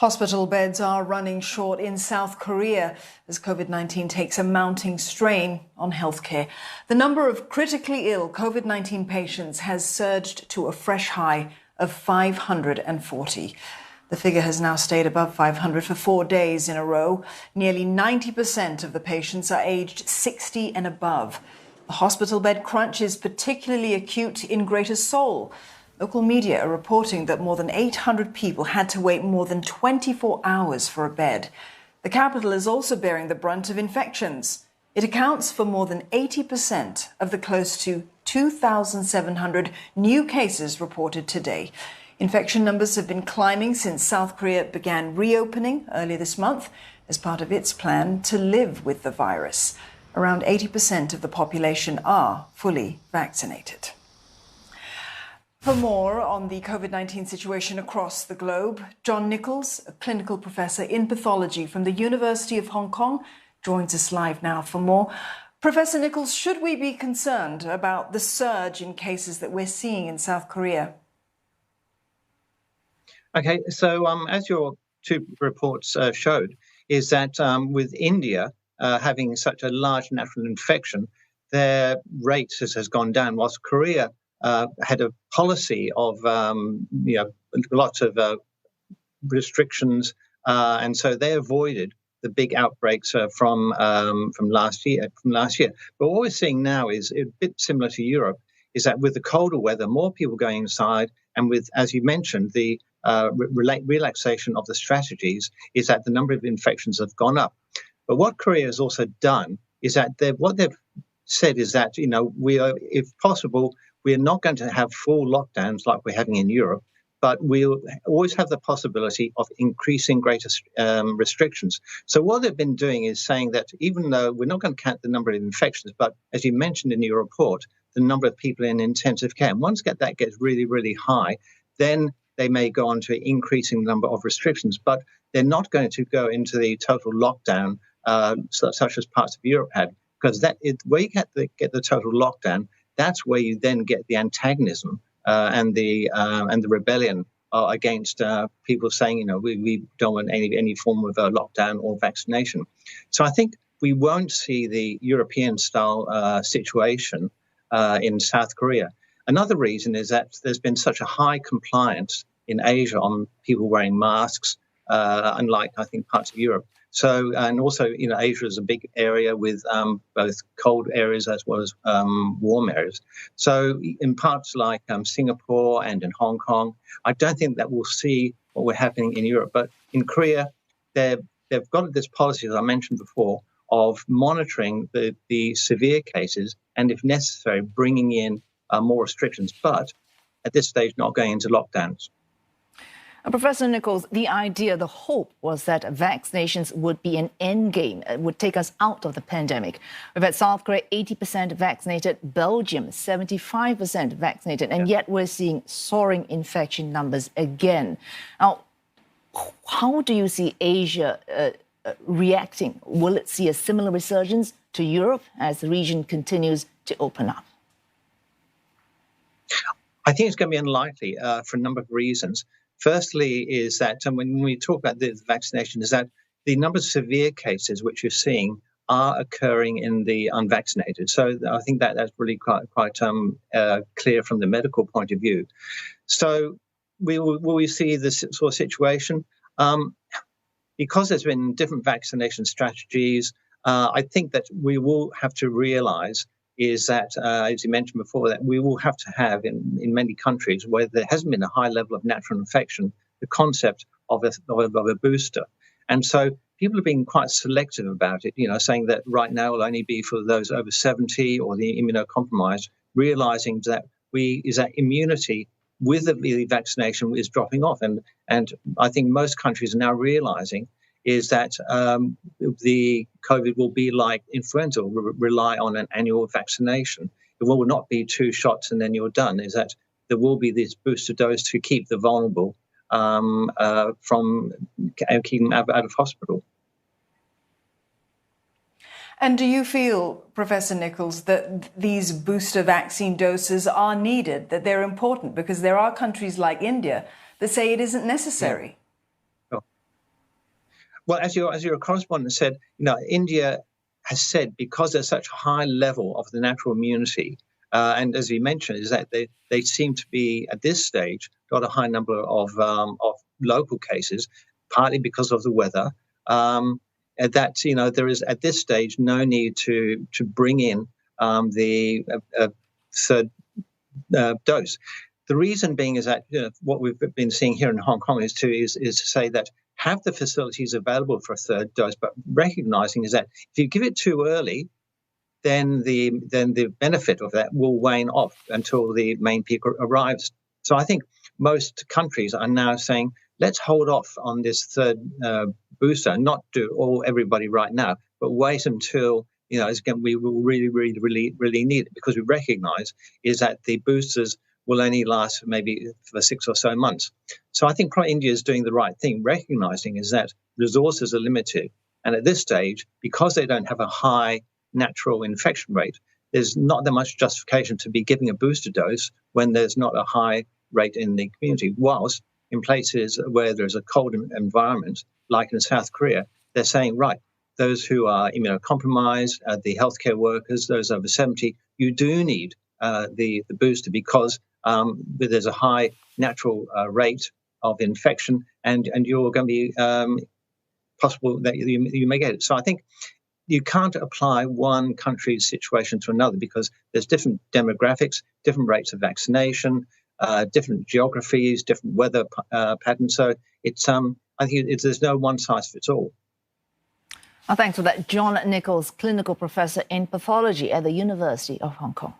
Hospital beds are running short in South Korea as COVID-19 takes a mounting strain on healthcare. The number of critically ill COVID-19 patients has surged to a fresh high of 540. The figure has now stayed above 500 for 4 days in a row. Nearly 90% of the patients are aged 60 and above. The hospital bed crunch is particularly acute in Greater Seoul. Local media are reporting that more than 800 people had to wait more than 24 hours for a bed. The capital is also bearing the brunt of infections. It accounts for more than 80% of the close to 2,700 new cases reported today. Infection numbers have been climbing since South Korea began reopening earlier this month as part of its plan to live with the virus. Around 80% of the population are fully vaccinated. For more on the COVID-19 situation across the globe, John Nicholls, a clinical professor in pathology from the University of Hong Kong, joins us live now for more. Professor Nicholls, should we be concerned about the surge in cases that we're seeing in South Korea? Okay, so as your two reports showed, is that with India having such a large natural infection, their rate has gone down, whilst Korea had a policy of lots of restrictions, and so they avoided the big outbreaks from last year. But what we're seeing now is a bit similar to Europe, is that with the colder weather, more people going inside, and with, as you mentioned, the relaxation of the strategies, is that the number of infections have gone up. But what Korea has also done is that what they've said is that we are, if possible, we are not going to have full lockdowns like we're having in Europe, but we'll always have the possibility of increasing greater restrictions. So what they've been doing is saying that even though we're not going to count the number of infections, but as you mentioned in your report, the number of people in intensive care, and once that gets really, really high, then they may go on to increasing the number of restrictions, but they're not going to go into the total lockdown such as parts of Europe had, because where you get the total lockdown, that's where you then get the antagonism and the rebellion against people saying, we don't want any form of lockdown or vaccination. So I think we won't see the European-style situation in South Korea. Another reason is that there's been such a high compliance in Asia on people wearing masks, unlike, I think, parts of Europe. So, and also, Asia is a big area with both cold areas as well as warm areas. So in parts like Singapore and in Hong Kong, I don't think that we'll see what we're happening in Europe. But in Korea, they've got this policy, as I mentioned before, of monitoring the severe cases and, if necessary, bringing in more restrictions. But at this stage, not going into lockdowns. Professor Nicholls, the idea, the hope was that vaccinations would be an end game, would take us out of the pandemic. We've had South Korea 80% vaccinated, Belgium 75% vaccinated, and yet we're seeing soaring infection numbers again. Now, how do you see Asia reacting? Will it see a similar resurgence to Europe as the region continues to open up? I think it's going to be unlikely for a number of reasons. Firstly, is that when we talk about the vaccination, is that the number of severe cases which you're seeing are occurring in the unvaccinated. So I think that's really quite clear from the medical point of view. So will we see this sort of situation? Because there's been different vaccination strategies, I think that we will have to realize is that, as you mentioned before, that we will have to have in many countries where there hasn't been a high level of natural infection, the concept of a booster. And so people are being quite selective about it, saying that right now will only be for those over 70 or the immunocompromised, realizing that immunity with the vaccination is dropping off. And I think most countries are now realizing is that the COVID will be like influenza, will rely on an annual vaccination. It will not be 2 shots and then you're done, is that there will be this booster dose to keep the vulnerable from keeping them out of hospital. And do you feel, Professor Nicholls, that these booster vaccine doses are needed, that they're important? Because there are countries like India that say it isn't necessary. Well, as your correspondent said, India has said because there's such a high level of the natural immunity, and as you mentioned, is that they seem to be at this stage got a high number of local cases, partly because of the weather. That there is at this stage no need to bring in the third dose. The reason being is that what we've been seeing here in Hong Kong is to say that have the facilities available for a third dose, but recognizing is that if you give it too early, then the benefit of that will wane off until the main peak arrives. So I think most countries are now saying, let's hold off on this third booster, not do everybody right now, but wait until we will really need it, because we recognize is that the boosters will only last maybe for 6 or so months. So I think probably India is doing the right thing, recognizing is that resources are limited. And at this stage, because they don't have a high natural infection rate, there's not that much justification to be giving a booster dose when there's not a high rate in the community. Whilst in places where there's a cold environment, like in South Korea, they're saying, right, those who are immunocompromised, the healthcare workers, those over 70, you do need the booster because there's a high natural rate of infection, and you're going to be possible that you may get it. So I think you can't apply one country's situation to another because there's different demographics, different rates of vaccination, different geographies, different weather patterns. So it's I think there's no one size fits all. Thanks for that, John Nicholls, clinical professor in pathology at the University of Hong Kong.